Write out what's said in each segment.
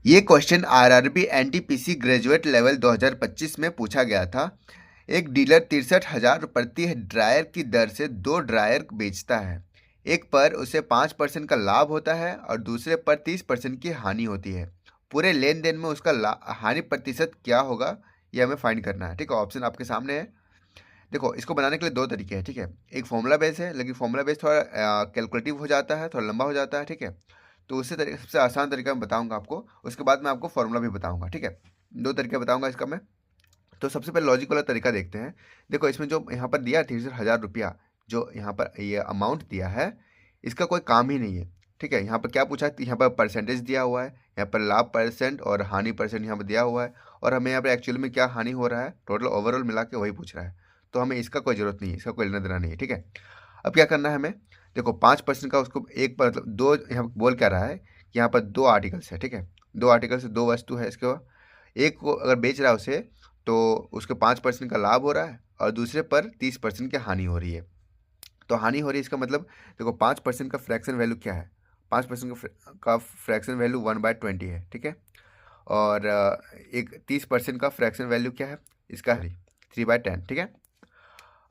ये question RRB NTPC graduate level 2025 में पूछा गया था। एक डीलर 63,000 प्रति ड्रायर की दर से 2 ड्रायर बेचता है। एक पर उसे 5% का लाभ होता है और दूसरे पर 30% की हानि होती है। पूरे लेन देन में उसका हानि प्रतिशत क्या होगा, ये हमें फाइंड करना है। ठीक है, ऑप्शन आपके सामने है। देखो, इसको बनाने के लिए दो तरीके हैं। ठीक है, एक फॉर्मूला बेस है, लेकिन फॉर्मूला बेस थोड़ा कैलकुलेटिव हो जाता है, थोड़ा लंबा हो जाता है। ठीक है, तो उससे सबसे आसान तरीका मैं बताऊंगा आपको, उसके बाद मैं आपको फॉर्मूला भी बताऊंगा। ठीक है, दो तरीके बताऊंगा इसका मैं। तो सबसे पहले लॉजिक वाला तरीका देखते हैं। देखो, इसमें जो यहाँ पर दिया 63,000 रुपया, जो यहाँ पर ये अमाउंट दिया है, इसका कोई काम ही नहीं है। ठीक है, यहाँ पर क्या पूछा है, यहाँ पर परसेंटेज दिया हुआ है, यहाँ पर लाभ परसेंट और हानि परसेंट यहाँ पर दिया हुआ है, और हमें यहाँ पर एक्चुअली में क्या हानि हो रहा है, टोटल ओवरऑल मिला के वही पूछ रहा है। तो हमें इसका कोई ज़रूरत नहीं है, इसका कोई लेना देना नहीं है। ठीक है, अब क्या करना है हमें। देखो, 5% का उसको एक पर मतलब दो, यहाँ बोल क्या रहा है कि यहाँ पर दो आर्टिकल्स है। ठीक है, दो आर्टिकल से दो वस्तु है, इसके एक को अगर बेच रहा है उसे, तो उसके 5% का लाभ हो रहा है और दूसरे पर 30% की हानि हो रही है। तो हानि हो रही है, इसका मतलब देखो 5% का फ्रैक्शन वैल्यू क्या है। 5% का फ्रैक्शन वैल्यू 1/20 है। ठीक है, और एक 30% का फ्रैक्शन वैल्यू क्या है इसका, 3/10। ठीक है,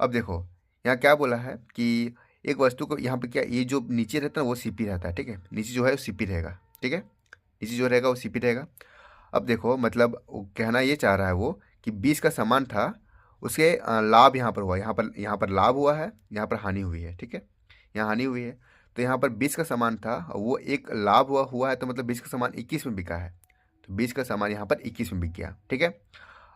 अब देखो यहाँ क्या बोला है कि एक वस्तु को यहाँ पे क्या, ये जो नीचे रहता है वो सीपी रहता है। ठीक है, नीचे जो है वो सीपी रहेगा। ठीक है, नीचे जो रहेगा वो सीपी रहेगा। अब देखो, मतलब वो कहना ये चाह रहा है वो कि 20 का सामान था, उसके लाभ यहाँ पर हुआ, यहाँ पर लाभ हुआ है, यहाँ पर हानि हुई है। ठीक है, यहाँ हानि हुई है। तो यहाँ पर 20 का सामान था, वो एक लाभ हुआ है, तो मतलब 20 का सामान 21 में बिका है। तो 20 का सामान यहाँ पर 21 में बिक गया। ठीक है,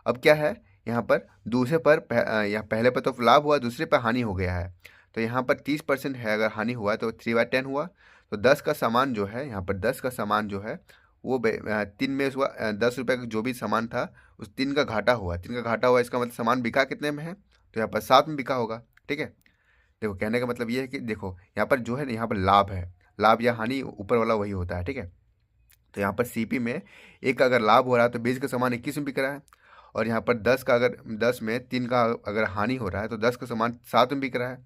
अब क्या है, यहाँ पर दूसरे पर यहाँ पहले पर तो लाभ हुआ, दूसरे पर हानि हो गया है। तो यहाँ पर 30% है, अगर हानि हुआ है तो 3/10 हुआ। तो 10 का सामान जो है, यहाँ पर 10 का सामान जो है वो तीन में हुआ, 10 रुपये का जो भी सामान था उस तीन का घाटा हुआ, तीन का घाटा हुआ, इसका मतलब सामान बिका कितने में है, तो यहाँ पर 7 में बिका होगा। ठीक है, देखो कहने का मतलब ये है कि देखो यहाँ पर जो है ना, यहाँ पर लाभ है, लाभ या हानि ऊपर वाला वही होता है। ठीक है, तो यहाँ पर सीपी में एक का अगर लाभ हो रहा है तो 20 का सामान 21 में बिक रहा है, और यहाँ पर 10 का, अगर 10 में 3 का अगर हानि हो रहा है तो 10 का सामान 7 में बिक रहा है।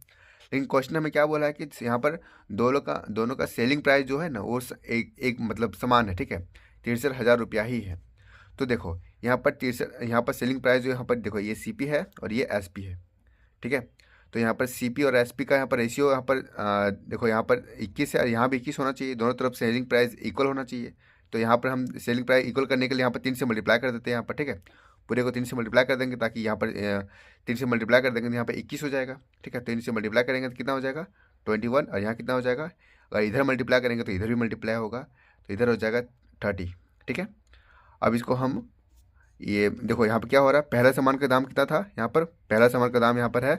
लेकिन क्वेश्चन हमें क्या बोला है कि यहाँ पर दोनों का सेलिंग प्राइस जो है ना वो एक एक मतलब समान है। ठीक है, 63,000 रुपया ही है। तो देखो यहाँ पर 63, यहाँ पर सेलिंग प्राइस जो यहाँ पर देखो ये सीपी है और ये एसपी है। ठीक है, तो यहाँ पर सीपी और एसपी का यहाँ पर रेशियो, यहाँ पर देखो यहाँ पर 21 है और यहाँ भी 21 होना चाहिए, दोनों तरफ सेलिंग प्राइस इक्वल होना चाहिए। तो यहाँ पर हम सेलिंग प्राइस इक्वल करने के लिए यहाँ पर 3 से मल्टीप्लाई कर देते हैं यहाँ पर। ठीक है, पूरे को 3 से मल्टीप्लाई कर देंगे, ताकि यहाँ पर 3 से मल्टीप्लाई कर देंगे तो यहाँ पर 21 हो जाएगा। ठीक है, 3 से मल्टीप्लाई करेंगे तो कितना हो जाएगा 21, और यहाँ कितना हो जाएगा, अगर इधर मल्टीप्लाई करेंगे तो इधर भी मल्टीप्लाई होगा, तो इधर हो जाएगा 30। ठीक है, अब इसको हम ये देखो यहाँ पर क्या हो रहा है, पहला सामान का दाम कितना था, यहाँ पर पहला सामान का दाम यहाँ पर है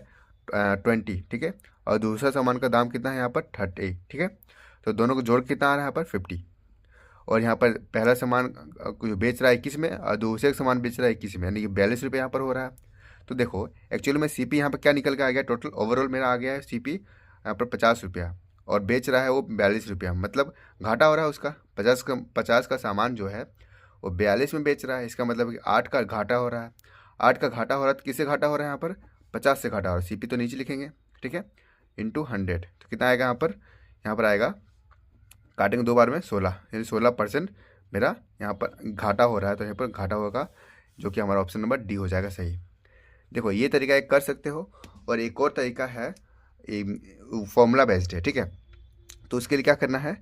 20। ठीक है, और दूसरा सामान का दाम कितना है यहाँ पर 30। ठीक है, तो दोनों को जोड़ के कितना आ रहा है यहाँ पर 50। और यहाँ पर पहला सामान जो बेच रहा है 21 में और दूसरे का सामान बेच रहा है 21 में, यानी कि 42 रुपये यहाँ पर हो रहा है। तो देखो एक्चुअली में सीपी यहाँ पर क्या निकल के आ गया, टोटल ओवरऑल मेरा आ गया है सीपी यहाँ पर 50 रुपया, और बेच रहा है वो 42 रुपया, मतलब घाटा हो रहा है उसका। 50 का सामान जो है वो 42 में बेच रहा है, इसका मतलब कि 8 का घाटा हो रहा है। 8 का घाटा हो रहा है तो किससे घाटा हो रहा है यहाँ पर, 50 से घाटा हो रहा है। सीपी तो नीचे लिखेंगे। ठीक है, इंटू 100, तो कितना आएगा यहाँ पर आएगा, काटेंगे दो बार में 16, यानी 16% मेरा यहाँ पर घाटा हो रहा है। तो यहाँ पर घाटा होगा, जो कि हमारा ऑप्शन नंबर डी हो जाएगा सही। देखो ये तरीका एक कर सकते हो, और एक और तरीका है फॉर्मूला बेस्ड है। ठीक है, तो उसके लिए क्या करना है,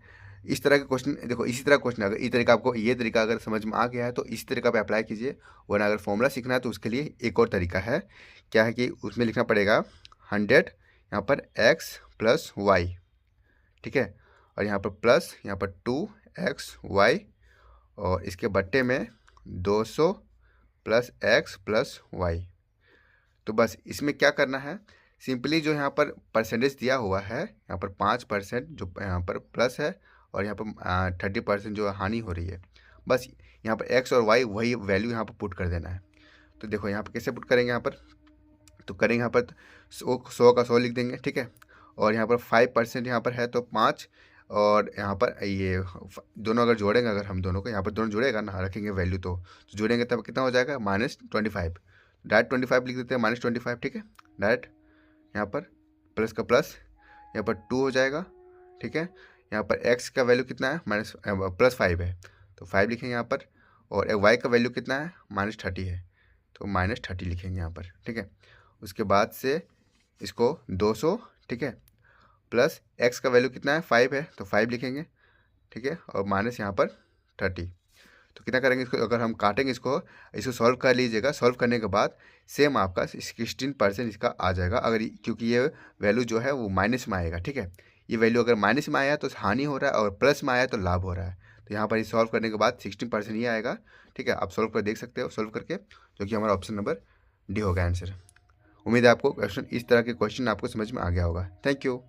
इस तरह के क्वेश्चन, देखो इसी तरह क्वेश्चन, अगर ये तरीका अगर समझ में आ गया है तो इसी तरीका पे अप्लाई कीजिए। वरना अगर फॉर्मूला सीखना है तो उसके लिए एक और तरीका है, क्या है कि उसमें लिखना पड़ेगा 100 यहाँ पर x+y। ठीक है, और यहाँ पर प्लस, यहाँ पर 2xy, और इसके बट्टे में 200 + x + y। तो बस इसमें क्या करना है, सिंपली जो यहाँ पर परसेंटेज दिया हुआ है, यहाँ पर 5% जो यहाँ पर प्लस है, और यहाँ पर 30% जो हानि हो रही है, बस यहाँ पर एक्स और वाई वही वैल्यू यहाँ पर पुट कर देना है। तो देखो यहाँ पर कैसे पुट करेंगे, यहाँ पर तो करेंगे, यहाँ पर 100 का 100 लिख देंगे। ठीक है, और यहाँ पर 5% यहाँ पर है तो 5, और यहाँ पर ये दोनों अगर जोड़ेंगे, अगर हम दोनों को यहाँ पर दोनों जुड़ेगा ना, रखेंगे वैल्यू तो जोड़ेंगे तब कितना हो जाएगा, -25। डायरेक्ट 25 लिख देते हैं, -25। ठीक है, डायरेक्ट यहाँ पर प्लस का प्लस, यहाँ पर 2 हो जाएगा। ठीक है, यहाँ पर x का वैल्यू कितना है, +5 है, तो 5 लिखेंगे यहाँ पर। और वाई का वैल्यू कितना है, -30 है, तो -30 लिखेंगे यहाँ पर, ठीक है। उसके बाद से इसको 200, ठीक है, प्लस एक्स का वैल्यू कितना है, 5 है, तो 5 लिखेंगे, ठीक है, और माइनस यहाँ पर 30। तो कितना करेंगे इसको, अगर हम काटेंगे इसको सॉल्व कर लीजिएगा। सॉल्व करने के बाद सेम आपका 16% इसका आ जाएगा, अगर क्योंकि ये वैल्यू जो है वो माइनस में आएगा, ठीक है। ये वैल्यू अगर माइनस में आया तो हानि हो रहा है, और प्लस में आया तो लाभ हो रहा है। तो यहाँ पर ये सॉल्व करने के बाद 16% ही आएगा, ठीक है। आप सॉल्व कर देख सकते हो सॉल्व करके, जो कि हमारा ऑप्शन नंबर डी होगा आंसर। उम्मीद है आपको क्वेश्चन, इस तरह के क्वेश्चन आपको समझ में आ गया होगा। Thank you.